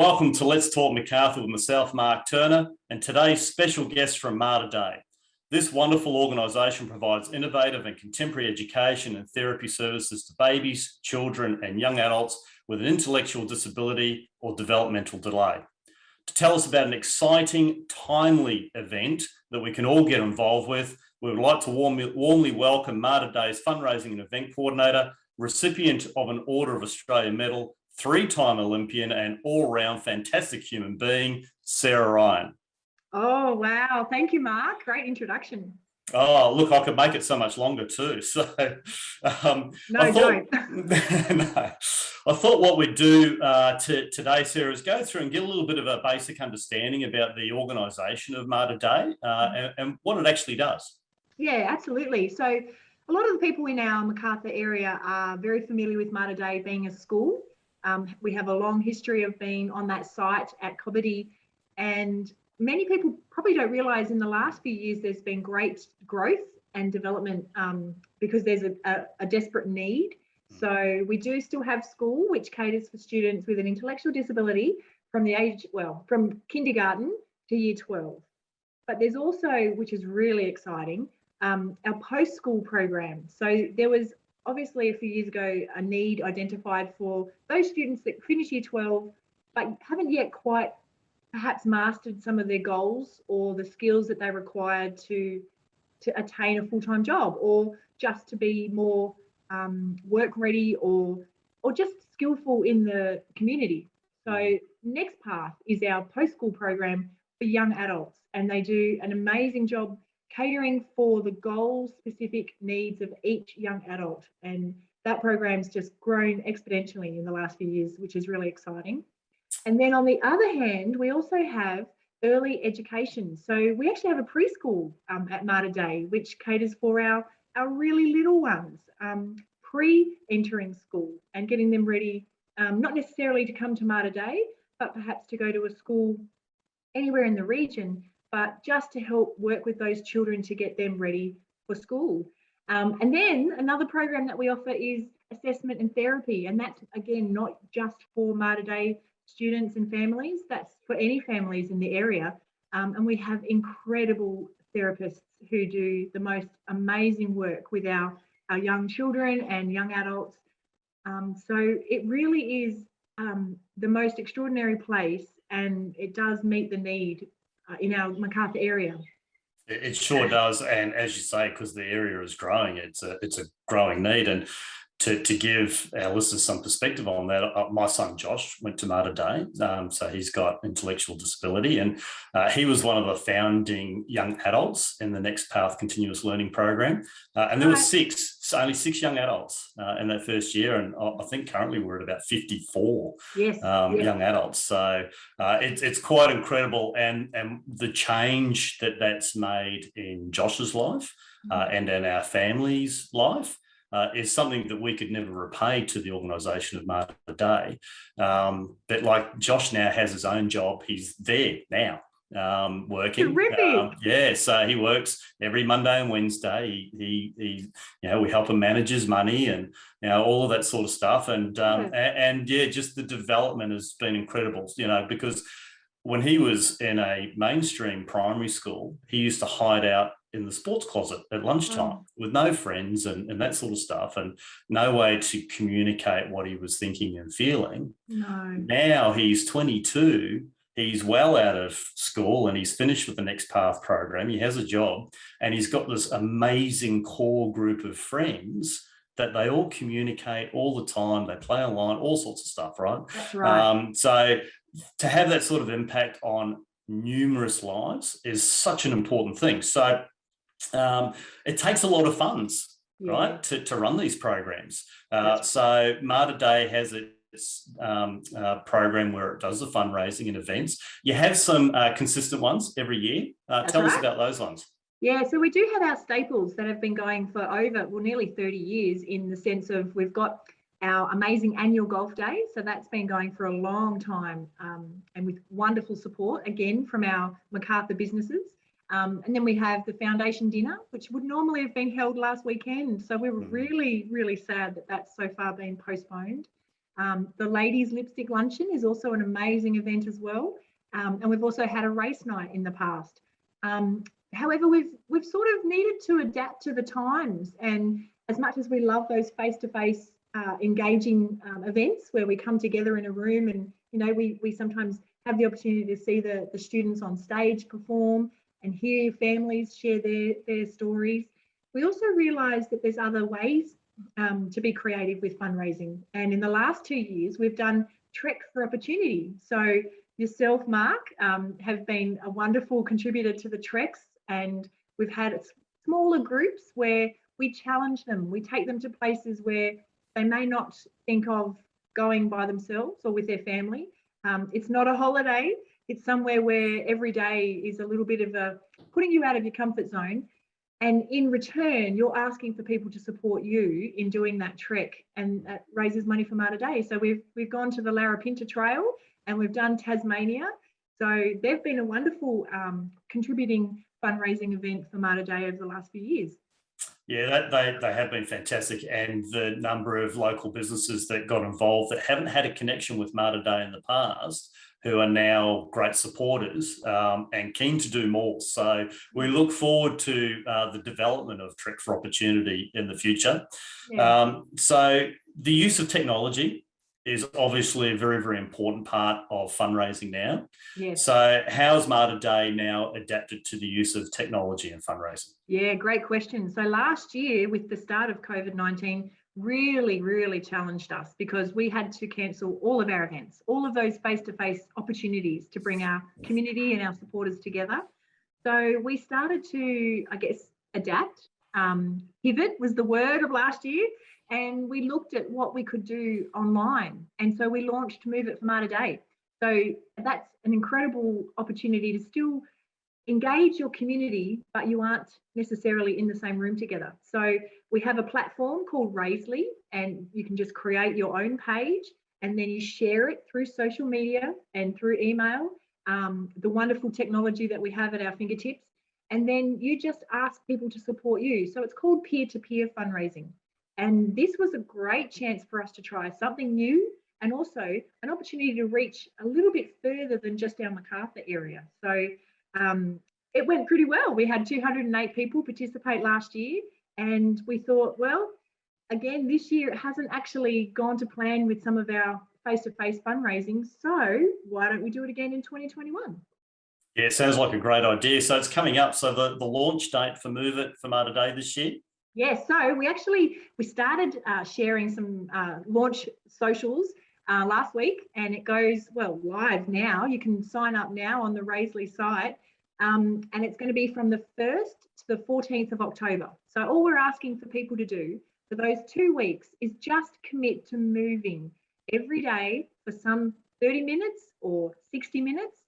welcome to Let's Talk Macarthur with myself, Mark Turner, and today's special guest from Mater Dei. This wonderful organisation provides innovative and contemporary education and therapy services to babies, children and young adults with an intellectual disability or developmental delay. To tell us about an exciting, timely event that we can all get involved with, we would like to warmly welcome Mater Dei's Fundraising and Event Coordinator, recipient of an Order of Australia Medal, three-time Olympian and all-round fantastic human being, Sarah Ryan. Oh, wow. Thank you, Mark. Great introduction. Oh, look, I could make it so much longer too. So, don't. No, I thought what we'd do today, Sarah, is go through and get a little bit of a basic understanding about the organisation of Mater Dei and what it actually does. Yeah, absolutely. So a lot of the people in our Macarthur area are very familiar with Mater Dei being a school. We have a long history of being on that site at Cobbitty, and many people probably don't realise in the last few years there's been great growth and development because there's a desperate need. So we do still have school, which caters for students with an intellectual disability from from kindergarten to year 12. But there's also, which is really exciting, our post-school program. So there was obviously a few years ago a need identified for those students that finish year 12 but haven't yet quite perhaps mastered some of their goals or the skills that they required to attain a full-time job, or just to be more work ready or just skillful in the community. So Next Path is our post-school program for young adults, and they do an amazing job catering for the goal-specific needs of each young adult. And that program's just grown exponentially in the last few years, which is really exciting. And then on the other hand, we also have early education. So we actually have a preschool at Mater Dei, which caters for our really little ones, pre-entering school and getting them ready, not necessarily to come to Mater Dei, but perhaps to go to a school anywhere in the region, but just to help work with those children to get them ready for school. And then another program that we offer is assessment and therapy. And that's, again, not just for Mater Dei students and families, that's for any families in the area. And we have incredible therapists who do the most amazing work with our young children and young adults. So it really is the most extraordinary place, and it does meet the need in our Macarthur area. It sure does, and as you say, because the area is growing, it's a growing need. And to give our listeners some perspective on that, my son Josh went to Mater Dei, so he's got intellectual disability, and he was one of the founding young adults in the Next Path continuous learning program. And there were only six young adults in that first year, and I think currently we're at about 54 young adults. So it's quite incredible, and the change that's made in Josh's life and in our family's life is something that we could never repay to the organisation of Mater Dei. But like Josh now has his own job, he's there now working. So he works every Monday and Wednesday. He we help him manage his money and all of that sort of stuff. And just the development has been incredible. Because when he was in a mainstream primary school, he used to hide out in the sports closet at lunchtime with no friends and that sort of stuff, and no way to communicate what he was thinking and feeling. Now he's 22, he's well out of school and he's finished with the Next Path program. He has a job and he's got this amazing core group of friends that they all communicate all the time. They play online, all sorts of stuff, right? That's right. So to have that sort of impact on numerous lives is such an important thing. So it takes a lot of funds, right, to run these programs. So Mater Dei has its program where it does the fundraising and events. You have some consistent ones every year. Tell us about those ones. Yeah, so we do have our staples that have been going for nearly 30 years, in the sense of we've got our amazing annual golf day. So that's been going for a long time, and with wonderful support, again, from our Macarthur businesses. And then we have the foundation dinner, which would normally have been held last weekend. So we were really, really sad that that's so far been postponed. The ladies' lipstick luncheon is also an amazing event as well. And we've also had a race night in the past. However, we've sort of needed to adapt to the times. And as much as we love those face-to-face engaging events where we come together in a room and, we sometimes have the opportunity to see the students on stage perform and hear families share their stories. We also realise that there's other ways to be creative with fundraising. And in the last 2 years, we've done Trek for Opportunity. So yourself, Mark, have been a wonderful contributor to the Treks, and we've had smaller groups where we challenge them. We take them to places where they may not think of going by themselves or with their family. It's not a holiday. It's somewhere where every day is a little bit of putting you out of your comfort zone. And in return, you're asking for people to support you in doing that trek, and that raises money for Mater Dei. So we've gone to the Larapinta Trail and we've done Tasmania. So they've been a wonderful contributing fundraising event for Mater Dei over the last few years. Yeah, they have been fantastic, and the number of local businesses that got involved that haven't had a connection with Mater Dei in the past, who are now great supporters and keen to do more. So we look forward to the development of Trek for Opportunity in the future. Yeah. So the use of technology is obviously a very, very important part of fundraising now. Yes. So how has Mater Dei now adapted to the use of technology in fundraising? Yeah, great question. So last year, with the start of COVID-19, really challenged us because we had to cancel all of our events, all of those face-to-face opportunities to bring our community and our supporters together. So we started to, adapt. Pivot was the word of last year. And we looked at what we could do online. And so we launched Move It for Mater Dei. So that's an incredible opportunity to still engage your community, but you aren't necessarily in the same room together. So we have a platform called Raisely, and you can just create your own page and then you share it through social media and through email, the wonderful technology that we have at our fingertips. And then you just ask people to support you. So it's called peer-to-peer fundraising. And this was a great chance for us to try something new and also an opportunity to reach a little bit further than just our Macarthur area. So it went pretty well. We had 208 people participate last year, and we thought, well, again, this year it hasn't actually gone to plan with some of our face-to-face fundraising. So why don't we do it again in 2021? Yeah, it sounds like a great idea. So it's coming up. So the launch date for Move It for Mater Dei this year? Yeah, so we started sharing some launch socials last week, and it goes live now. You can sign up now on the Raisely site, and it's going to be from the 1st to the 14th of October. So all we're asking for people to do for those 2 weeks is just commit to moving every day for some 30 minutes or 60 minutes,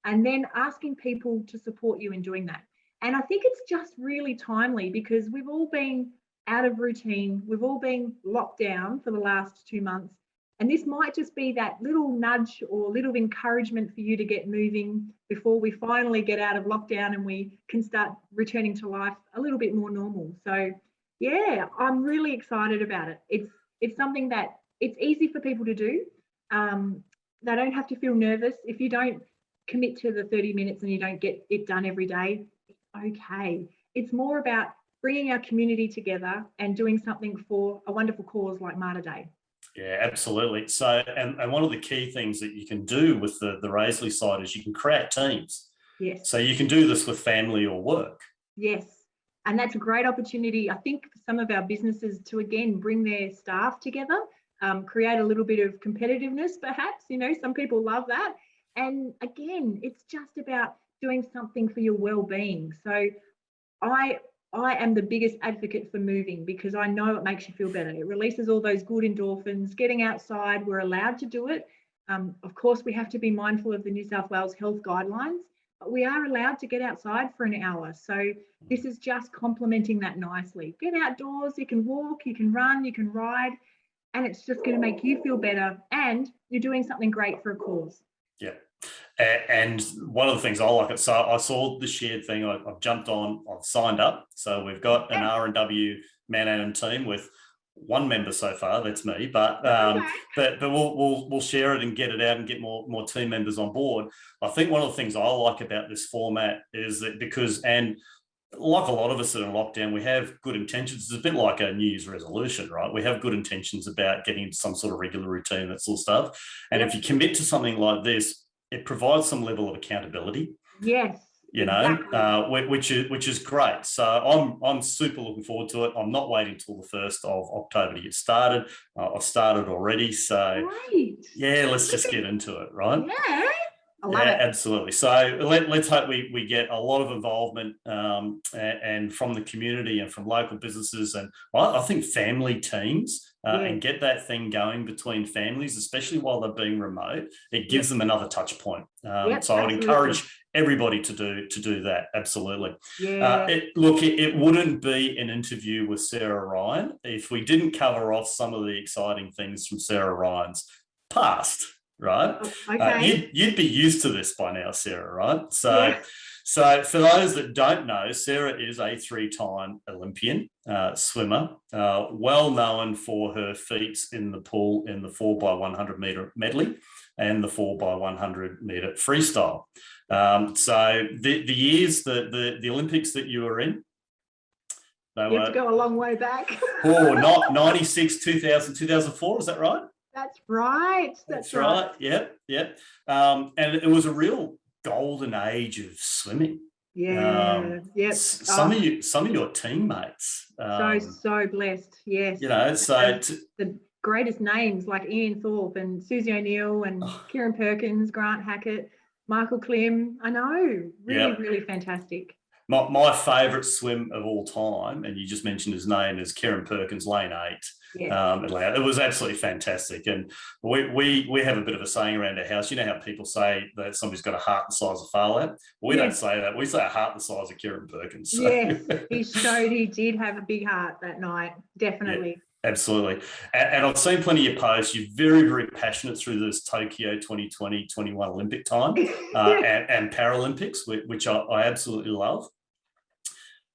and then asking people to support you in doing that. And I think it's just really timely because we've all been out of routine. We've all been locked down for the last 2 months. And this might just be that little nudge or little encouragement for you to get moving before we finally get out of lockdown and we can start returning to life a little bit more normal. So yeah, I'm really excited about it. It's something that it's easy for people to do. They don't have to feel nervous. If you don't commit to the 30 minutes and you don't get it done every day, okay. It's more about bringing our community together and doing something for a wonderful cause like Mater Dei. Yeah, absolutely. So, and one of the key things that you can do with the Raisely side is you can create teams. Yes. So you can do this with family or work. Yes. And that's a great opportunity, I think, for some of our businesses to, again, bring their staff together, create a little bit of competitiveness, perhaps. Some people love that. And again, it's just about doing something for your well-being. So I am the biggest advocate for moving because I know it makes you feel better. It releases all those good endorphins. Getting outside, we're allowed to do it. Of course, we have to be mindful of the New South Wales health guidelines, but we are allowed to get outside for an hour. So this is just complementing that nicely. Get outdoors, you can walk, you can run, you can ride, and it's just going to make you feel better and you're doing something great for a cause. Yeah. And one of the things I like it, so I saw the shared thing, I've jumped on, I've signed up. So we've got an R&W Man Annan team with one member so far. That's me, but we'll share it and get it out and get more team members on board. I think one of the things I like about this format is that like a lot of us that are in lockdown, we have good intentions. It's a bit like a New Year's resolution, right? We have good intentions about getting into some sort of regular routine, that sort of stuff. And if you commit to something like this, it provides some level of accountability. Yes. Exactly. Which is great. So I'm super looking forward to it. I'm not waiting till the 1st of October to get started. I've started already. So yeah, let's just get into it, right? Yeah. I love it. Absolutely. So let's hope we get a lot of involvement and from the community and from local businesses, and I think family teams and get that thing going between families, especially while they're being remote. It gives them another touch point. So I would encourage everybody to do that. Absolutely. Yeah. It wouldn't be an interview with Sarah Ryan if we didn't cover off some of the exciting things from Sarah Ryan's past. Right. Okay. You'd be used to this by now, Sarah, right? So for those that don't know, Sarah is a 3-time Olympian swimmer, well known for her feats in the pool in the 4x100 metre medley and the 4x100 metre freestyle. So the years, the Olympics that you were in, you have to go a long way back. not 96, 2000, 2004, is that right? That's right. That's right. Yep. And it was a real golden age of swimming. Yeah. Some of your teammates. So blessed. Yes. The greatest names like Ian Thorpe and Susie O'Neill and Kieran Perkins, Grant Hackett, Michael Klim. I know. Really fantastic. My favourite swim of all time, and you just mentioned his name, is Kieran Perkins, lane 8. It was absolutely fantastic. And we have a bit of a saying around our house. You know how people say that somebody's got a heart the size of Farlap? We don't say that. We say a heart the size of Kieran Perkins. So. Yes, he showed he did have a big heart that night. Definitely. Yeah, absolutely. And I've seen plenty of posts. You're very, very passionate through this Tokyo 2020, 21 Olympic time and Paralympics, which I absolutely love.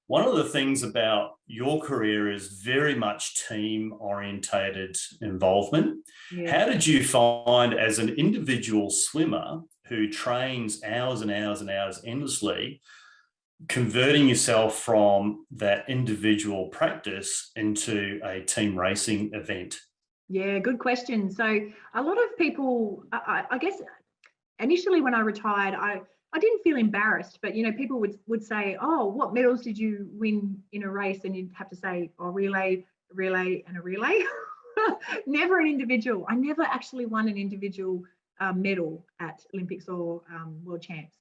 One of the things about your career is very much team-orientated involvement. Yeah. How did you find, as an individual swimmer who trains hours and hours and hours endlessly, converting yourself from that individual practice into a team racing event? Yeah, good question. So a lot of people, I guess, initially when I retired, I didn't feel embarrassed, but people would say, "Oh, what medals did you win in a race?" And you'd have to say, "Oh, relay, and a relay." Never an individual. I never actually won an individual medal at Olympics or World Champs.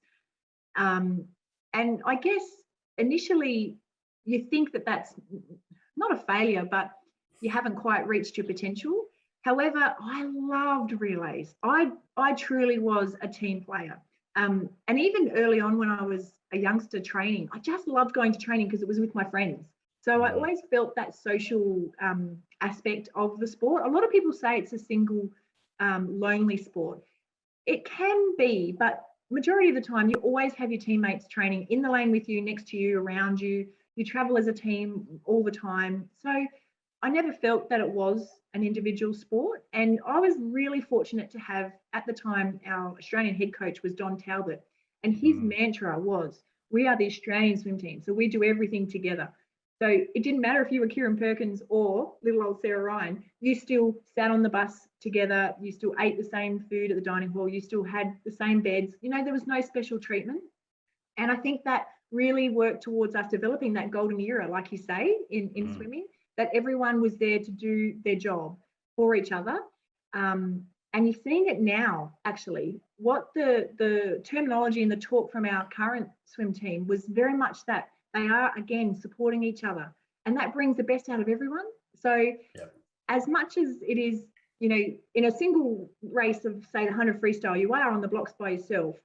And I guess initially you think that that's not a failure, but you haven't quite reached your potential. However, I loved relays. I truly was a team player. And even early on when I was a youngster training, I just loved going to training because it was with my friends. So I always felt that social aspect of the sport. A lot of people say it's a single, lonely sport. It can be, but majority of the time you always have your teammates training in the lane with you, next to you, around you. You travel as a team all the time. So I never felt that it was an individual sport. And I was really fortunate to have, at the time, our Australian head coach was Don Talbot. And his mantra was, "We are the Australian swim team, so we do everything together." So it didn't matter if you were Kieran Perkins or little old Sarah Ryan, you still sat on the bus together, you still ate the same food at the dining hall, you still had the same beds, there was no special treatment. And I think that really worked towards us developing that golden era, like you say, in swimming, that everyone was there to do their job for each other. And you're seeing it now, actually. What the terminology and the talk from our current swim team was very much that they are, again, supporting each other. And that brings the best out of everyone. So as much as it is, in a single race of, say, the 100 freestyle, you are on the blocks by yourself.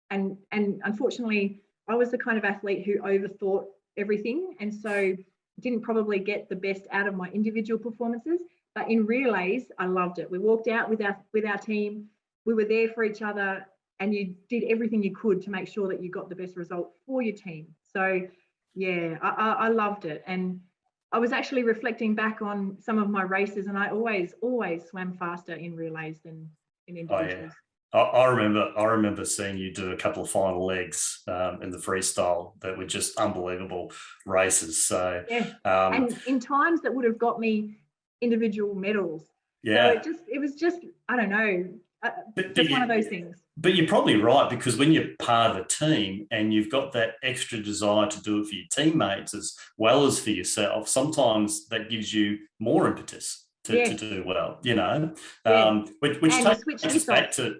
And unfortunately, I was the kind of athlete who overthought everything. And so didn't probably get the best out of my individual performances. But in relays, I loved it. We walked out with our team. We were there for each other, and you did everything you could to make sure that you got the best result for your team. So, yeah, I loved it. And I was actually reflecting back on some of my races, and I always swam faster in relays than in individuals. Oh, yeah. I remember seeing you do a couple of final legs in the freestyle that were just unbelievable races. So yeah, and in times that would have got me individual medals. Yeah. So it was just, I don't know, just one of those things. But you're probably right, because when you're part of a team and you've got that extra desire to do it for your teammates as well as for yourself, sometimes that gives you more impetus to do well, you know, which takes us back to,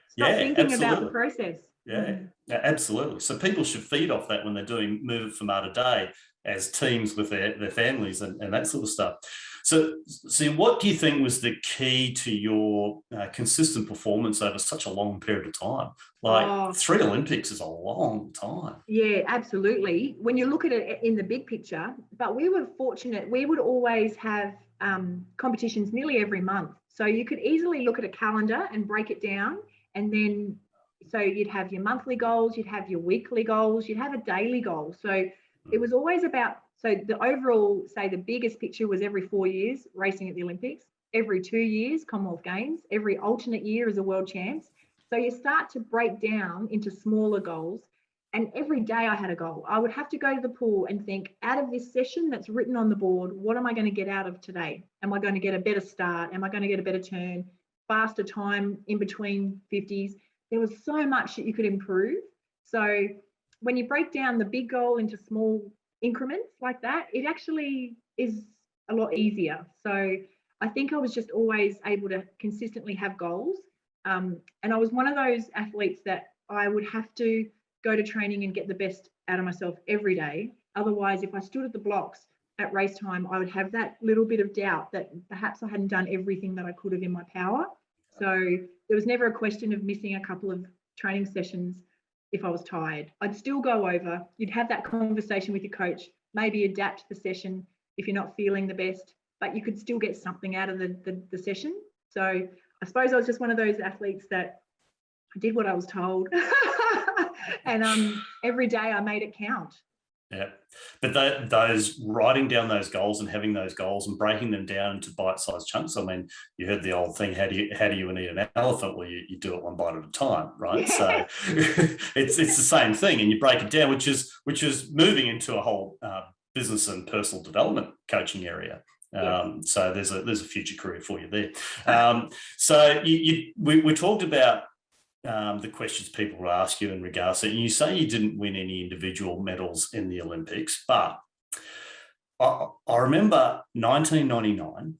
stop thinking about the process. Yeah, absolutely. So people should feed off that when they're doing Move It for Mater Dei as teams with their families and that sort of stuff. So what do you think was the key to your consistent performance over such a long period of time? Like 3 Olympics is a long time. Yeah, absolutely. When you look at it in the big picture, but we were fortunate. We would always have competitions nearly every month. So you could easily look at a calendar and break it down. And then, so you'd have your monthly goals, you'd have your weekly goals, you'd have a daily goal. So it was always about, so the overall, say the biggest picture was every 4 years racing at the Olympics, every 2 years Commonwealth Games, every alternate year as a world champs. So you start to break down into smaller goals. And every day I had a goal. I would have to go to the pool and think, out of this session that's written on the board, what am I going to get out of today? Am I going to get a better start? Am I going to get a better turn? Faster time in between 50s? There was so much that you could improve. So when you break down the big goal into small increments like that, it actually is a lot easier. So I think I was just always able to consistently have goals. And I was one of those athletes that I would have to go to training and get the best out of myself every day. Otherwise, if I stood at the blocks at race time, I would have that little bit of doubt that perhaps I hadn't done everything that I could have in my power. So there was never a question of missing a couple of training sessions if I was tired. I'd still go over. You'd have that conversation with your coach, maybe adapt the session if you're not feeling the best, but you could still get something out of the session. So I suppose I was just one of those athletes that I did what I was told. And every day I made it count. Yeah, but those writing down those goals and having those goals and breaking them down into bite-sized chunks. I mean, you heard the old thing: how do you eat an elephant? Well, you do it one bite at a time, right? Yeah. So it's the same thing, and you break it down, which is moving into a whole business and personal development coaching area. So there's a future career for you there. So we talked about the questions people will ask you in regards to, and you say you didn't win any individual medals in the Olympics, but I remember 1999,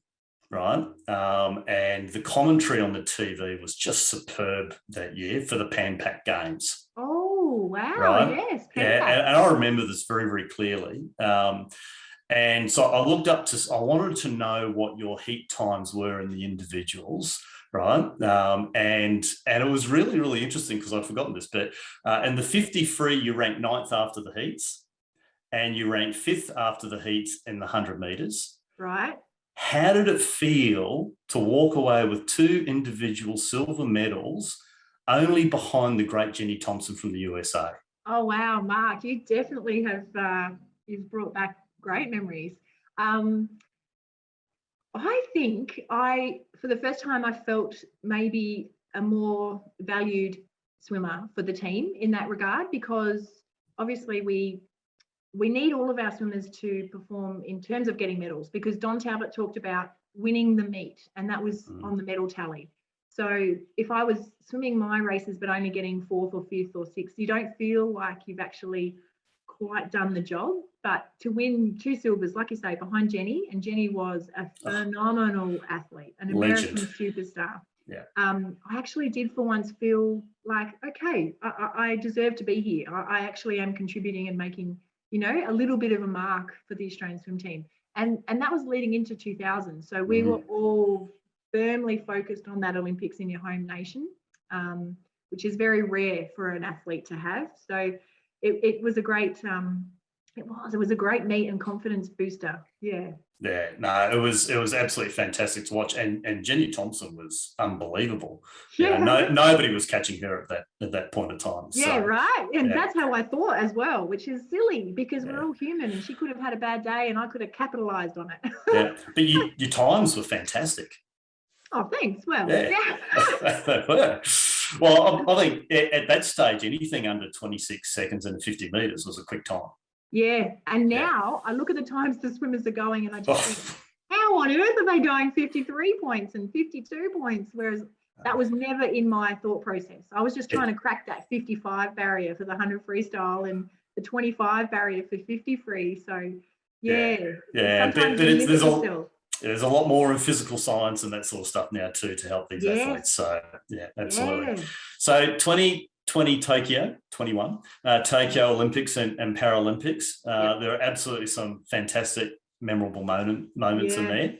right? And the commentary on the TV was just superb that year for the Pan Pac Games. Oh, wow. Right? Yes. Yeah, and I remember this very, very clearly. And so I wanted to know what your heat times were in the individuals, right? And it was really, really interesting because I'd forgotten this, but in the 50 free, you ranked 9th after the heats, and you ranked 5th after the heats in the 100 metres. Right. How did it feel to walk away with 2 individual silver medals, only behind the great Jenny Thompson from the USA? Oh, wow, Mark, you definitely have, you've brought back great memories. I think for the first time, I felt maybe a more valued swimmer for the team in that regard, because obviously we need all of our swimmers to perform in terms of getting medals, because Don Talbot talked about winning the meet, and that was on the medal tally. So if I was swimming my races but only getting 4th or 5th or 6th, you don't feel like you've actually quite done the job. But to win 2 silvers, like you say, behind Jenny, and Jenny was a phenomenal athlete, an American superstar. Yeah. I actually did for once feel like, okay, I deserve to be here. I actually am contributing and making, a little bit of a mark for the Australian swim team. And that was leading into 2000. So we were all firmly focused on that Olympics in your home nation, which is very rare for an athlete to have. So it was a great It was a great meet and confidence booster. Yeah. Yeah, no, it was absolutely fantastic to watch, and Jenny Thompson was unbelievable. Yeah. Nobody was catching her at that point of time. Yeah, So, right. And yeah. that's how I thought as well, which is silly because Yeah. we're all human, and she could have had a bad day and I could have capitalized on it. Yeah, but your times were fantastic. Oh, thanks. Well, Yeah. They were. Well, I think at that stage, anything under 26 seconds and 50 metres was a quick time. Yeah. And now I look at the times the swimmers are going and I just think, how on earth are they going 53 points and 52 points? Whereas that was never in my thought process. I was just trying to crack that 55 barrier for the 100 freestyle and the 25 barrier for 50 free. So, yeah. But there's a lot more in physical science and that sort of stuff now too to help these athletes. So, yeah, absolutely. Yeah. So 2020 Tokyo, 21, Tokyo Olympics and Paralympics. There are absolutely some fantastic, memorable moments in there.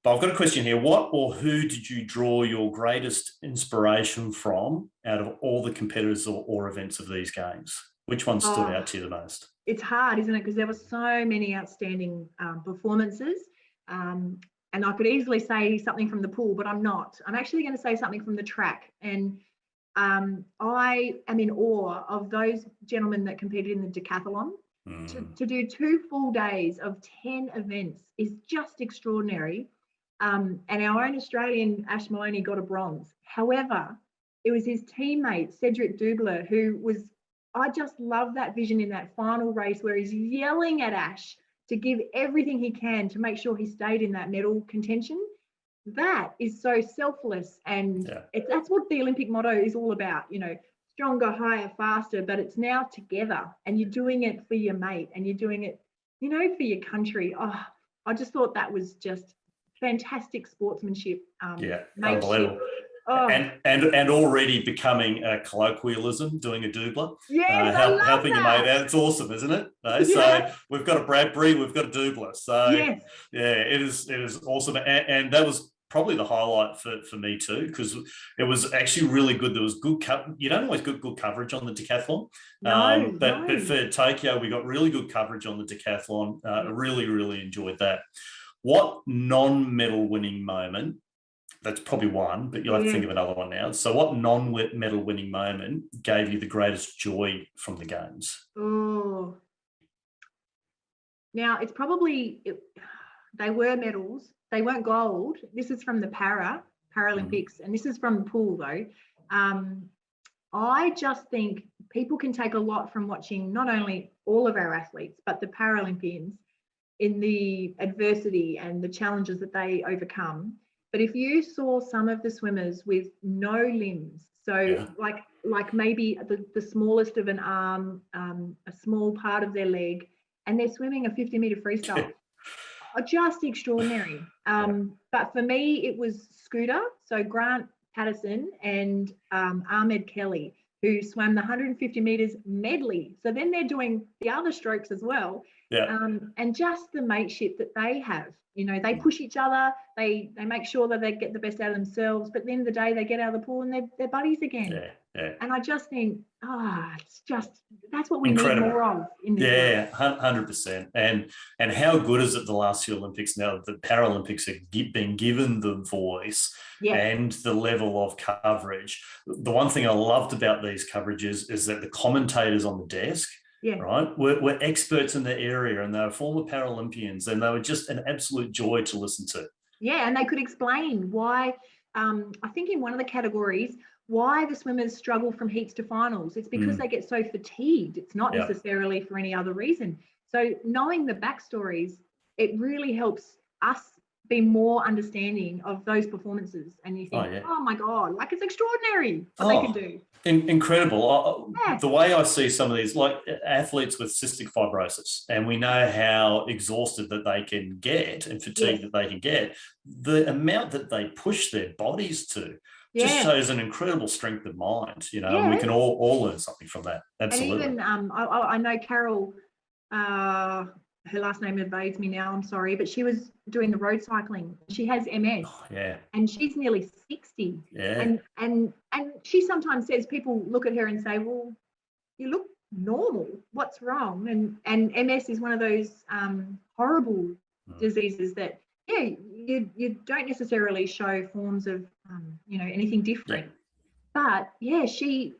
But I've got a question here. What or who did you draw your greatest inspiration from out of all the competitors or events of these games? Which one stood out to you the most? It's hard, isn't it? Because there were so many outstanding performances. And I could easily say something from the pool, but I'm not. I'm actually going to say something from the track. And I am in awe of those gentlemen that competed in the decathlon. To do 2 full days of 10 events is just extraordinary. And our own Australian Ash Maloney got a bronze. However, it was his teammate, Cedric Dubler, I just love that vision in that final race where he's yelling at Ash to give everything he can to make sure he stayed in that medal contention. That is so selfless. And that's what the Olympic motto is all about, stronger, higher, faster, but it's now together and you're doing it for your mate and you're doing it, for your country. Oh, I just thought that was just fantastic sportsmanship. Unbelievable. And already becoming a colloquialism, doing a doubler. Yes, helping your mate out. It's awesome, isn't it? So we've got a Bradbury, we've got a doubler. So it is awesome. And that was probably the highlight for me too, because it was actually really good. There was good you don't always get good coverage on the decathlon. But for Tokyo, we got really good coverage on the decathlon. Really, really enjoyed that. What non-medal winning moment, that's probably one, but you'll have to think of another one now. So what non-medal winning moment gave you the greatest joy from the games? Oh, now it's probably, they were medals. They weren't gold. This is from the Paralympics, and this is from the pool though. I just think people can take a lot from watching not only all of our athletes, but the Paralympians in the adversity and the challenges that they overcome. But if you saw some of the swimmers with no limbs, so like maybe the smallest of an arm, a small part of their leg, and they're swimming a 50-meter freestyle, are just extraordinary. But for me, it was Scooter, so Grant Patterson and Ahmed Kelly, who swam the 150 meters medley. So then they're doing the other strokes as well. And just the mateship that they have. They push each other, they make sure that they get the best out of themselves, but at the end of the day, they get out of the pool and they're buddies again. And I just think, that's what we need more of in this world. 100%. And how good is it the last few Olympics now, the Paralympics are being given the voice and the level of coverage. The one thing I loved about these coverages is that the commentators on the desk, we're experts in the area, and they were former Paralympians, and they were just an absolute joy to listen to. Yeah, and they could explain why, I think in one of the categories, why the swimmers struggle from heats to finals. It's because they get so fatigued. It's not necessarily for any other reason. So knowing the backstories, it really helps us be more understanding of those performances. And you think, oh my God, like it's extraordinary what they can do. Incredible. The way I see some of these, like athletes with cystic fibrosis, and we know how exhausted that they can get and fatigued that they can get, the amount that they push their bodies to just shows an incredible strength of mind, and we can all learn something from that. Absolutely. And even I know Carol, her last name evades me now, I'm sorry, but she was doing the road cycling. She has MS. And she's nearly 60. And she sometimes says, people look at her and say, well, you look normal. What's wrong? And MS is one of those horrible diseases that, yeah, you don't necessarily show forms of, anything different. Yeah. But yeah, she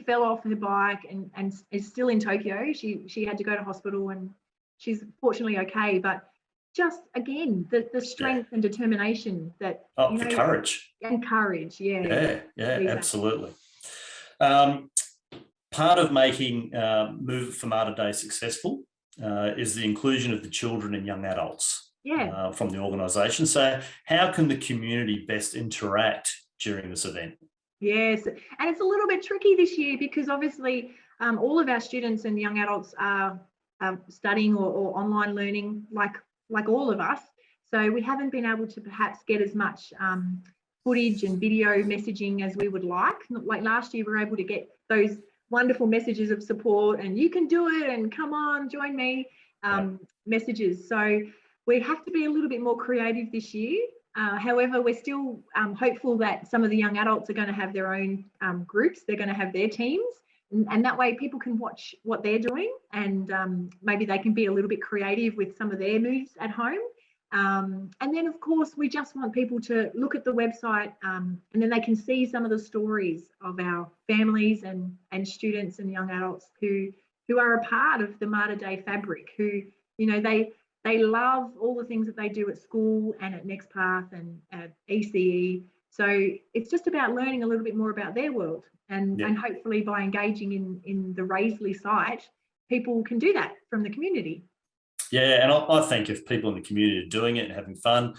fell off her bike and is still in Tokyo. She had to go to hospital and she's fortunately okay. But just again, the strength and determination that the courage. And courage, Yeah, exactly. absolutely. Part of making Move for Mater Dei successful is the inclusion of the children and young adults from the organisation. So how can the community best interact during this event? Yes, and it's a little bit tricky this year because obviously all of our students and young adults are studying or online learning like all of us. So we haven't been able to perhaps get as much footage and video messaging as we would like. Like last year, we were able to get those wonderful messages of support and you can do it and come on, join me messages. So we have to be a little bit more creative this year. However, we're still hopeful that some of the young adults are going to have their own groups. They're going to have their teams. And that way people can watch what they're doing and maybe they can be a little bit creative with some of their moves at home. And then, of course, we just want people to look at the website and then they can see some of the stories of our families and students and young adults who are a part of the Mater Dei fabric, who, they love all the things that they do at school and at Next Path and at ECE. So it's just about learning a little bit more about their world and hopefully by engaging in the Raisley site, people can do that from the community. Yeah, and I think if people in the community are doing it and having fun,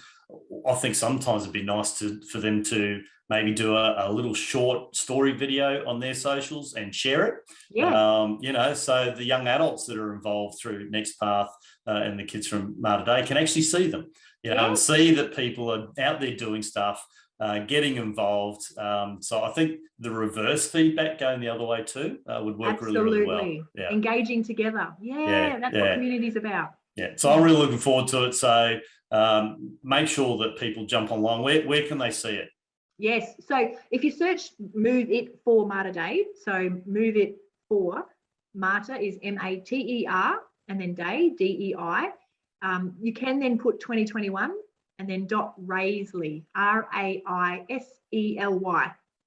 I think sometimes it'd be nice for them to maybe do a little short story video on their socials and share it. Yeah. So the young adults that are involved through Next Path and the kids from Mater Dei can actually see them, and see that people are out there doing stuff, getting involved. So I think the reverse feedback going the other way too would work really well. Yeah. Engaging together. That's what community's about. Yeah, so I'm really looking forward to it. So make sure that people jump online. Where can they see it? Yes, so if you search Move It for Mater Dei, so Move It for Mater is MATER and then Dei, DEI. You can then put 2021 and then .Raisley, RAISELY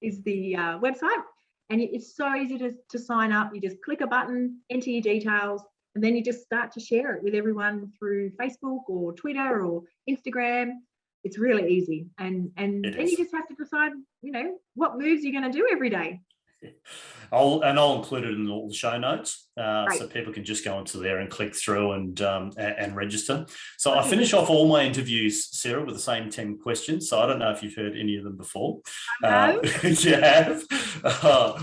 is the website. And it's so easy to sign up. You just click a button, enter your details, and then you just start to share it with everyone through Facebook or Twitter or Instagram. It's really easy. And then you just have to decide, what moves you're going to do every day. I'll include it in all the show notes, so people can just go into there and click through and register. So I finish off all my interviews, Sarah, with the same 10 questions. So I don't know if you've heard any of them before. You have?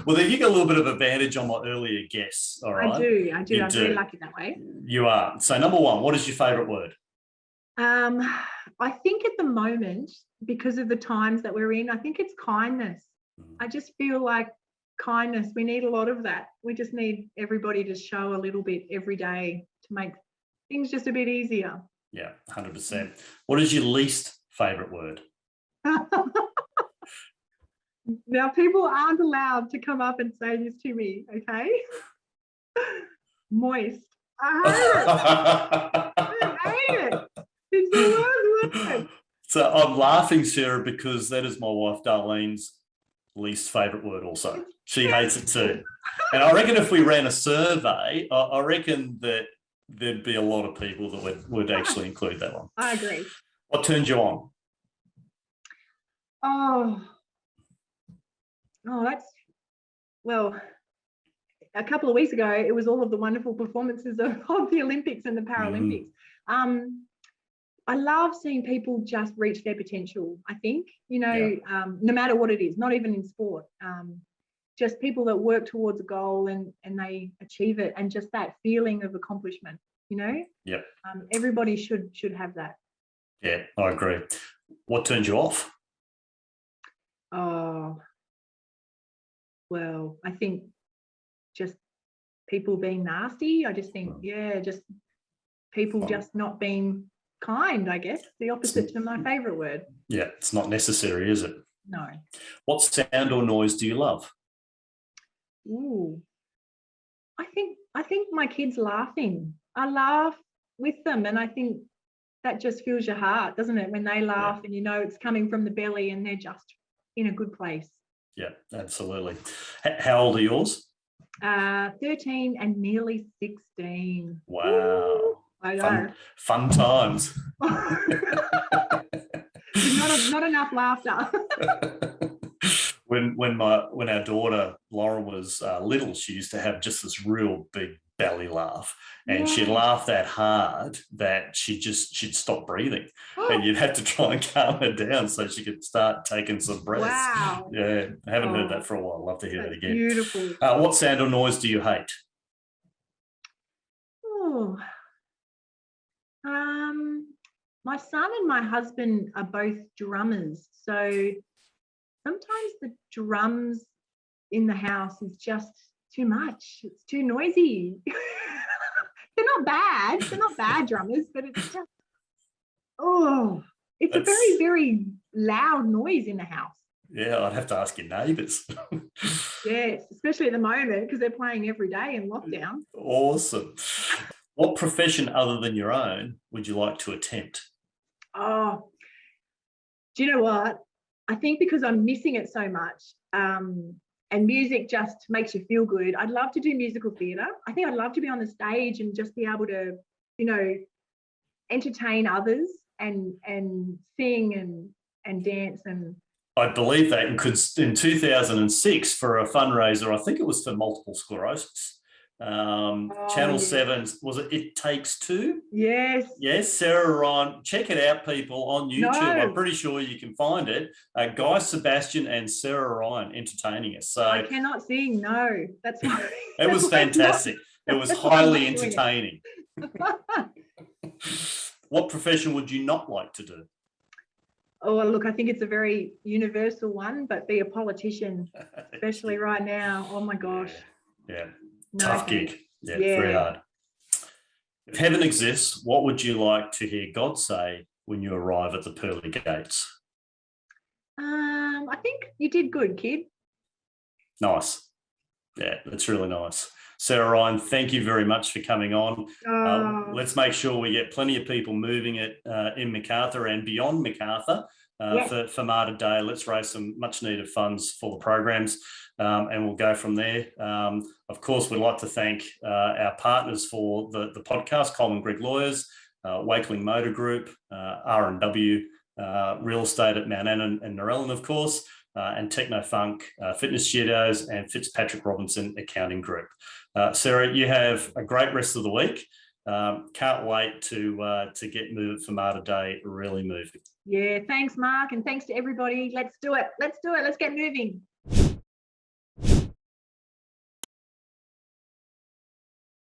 Well, then you get a little bit of advantage on my earlier guess. All right. I do. I'm very lucky that way. You are. So number one, what is your favourite word? I think at the moment, because of the times that we're in, I think it's kindness. I just feel like kindness, we need a lot of that. We just need everybody to show a little bit every day to make things just a bit easier. Yeah, 100%. What is your least favourite word? Now, people aren't allowed to come up and say this to me, okay? Moist. I hate it. It's the worst word. So I'm laughing, Sarah, because that is my wife Darlene's least favourite word also. She hates it too. And I reckon if we ran a survey, I reckon that there'd be a lot of people that would actually include that one. I agree. What turns you on? Well, a couple of weeks ago, it was all of the wonderful performances of the Olympics and the Paralympics. I love seeing people just reach their potential, I think, no matter what it is, not even in sport, just people that work towards a goal and they achieve it, and just that feeling of accomplishment, everybody should have that. Yeah, I agree. What turns you off? Well, I think just people being nasty. I just think, just people just not being kind, I guess, the opposite to my favourite word. Yeah, it's not necessary, is it? No. What sound or noise do you love? I think my kids laughing. I laugh with them, and I think that just fills your heart, doesn't it? When they laugh and you know it's coming from the belly and they're just in a good place. Yeah, absolutely. How old are yours? 13 and nearly 16. Wow. Ooh, I know. Fun times. not enough laughter. When our daughter Lauren was little, she used to have just this real big belly laugh, and she'd laugh that hard that she'd stop breathing, and you'd have to try and calm her down so she could start taking some breaths. Wow. Yeah, I haven't heard that for a while. Love to hear that again. Beautiful. What sound or noise do you hate? Oh, my son and my husband are both drummers, so sometimes the drums in the house is just too much. It's too noisy. They're not bad. They're not bad drummers, but it's just, it's a very, very loud noise in the house. Yeah, I'd have to ask your neighbours. Yes, especially at the moment because they're playing every day in lockdown. Awesome. What profession other than your own would you like to attempt? Oh, do you know what? I think because I'm missing it so much, and music just makes you feel good. I'd love to do musical theatre. I think I'd love to be on the stage and just be able to, entertain others and sing and dance. And I believe that because in 2006 for a fundraiser, I think it was for multiple sclerosis. Channel 7, was it Takes Two? Yes. Yes, Sarah Ryan. Check it out, people, on YouTube. No. I'm pretty sure you can find it. Guy Sebastian and Sarah Ryan entertaining us. So I cannot sing. No, that's why. It was fantastic. It was highly entertaining. What profession would you not like to do? Oh, look, I think it's a very universal one, but be a politician, especially right now. Oh my gosh. Yeah. No, tough gig. Yeah, very hard. If heaven exists, what would you like to hear God say when you arrive at the pearly gates? I think you did good, kid. Nice. Yeah, that's really nice. Sarah Ryan, thank you very much for coming on. Let's make sure we get plenty of people moving it in Macarthur and beyond Macarthur for Mater Dei. Let's raise some much needed funds for the programs and we'll go from there. Of course, we'd like to thank our partners for the podcast, Coleman Greig Lawyers, Wakeling Automotive Group, R&W Real Estate at Mount Annan and Narellan, of course, and TechnoFunc Fitness Studios and Fitzpatrick Robinson Accounting Group. Sarah, you have a great rest of the week. Can't wait to get moving for Mater Dei, really moving. Yeah, thanks, Mark, and thanks to everybody. Let's do it. Let's do it. Let's get moving.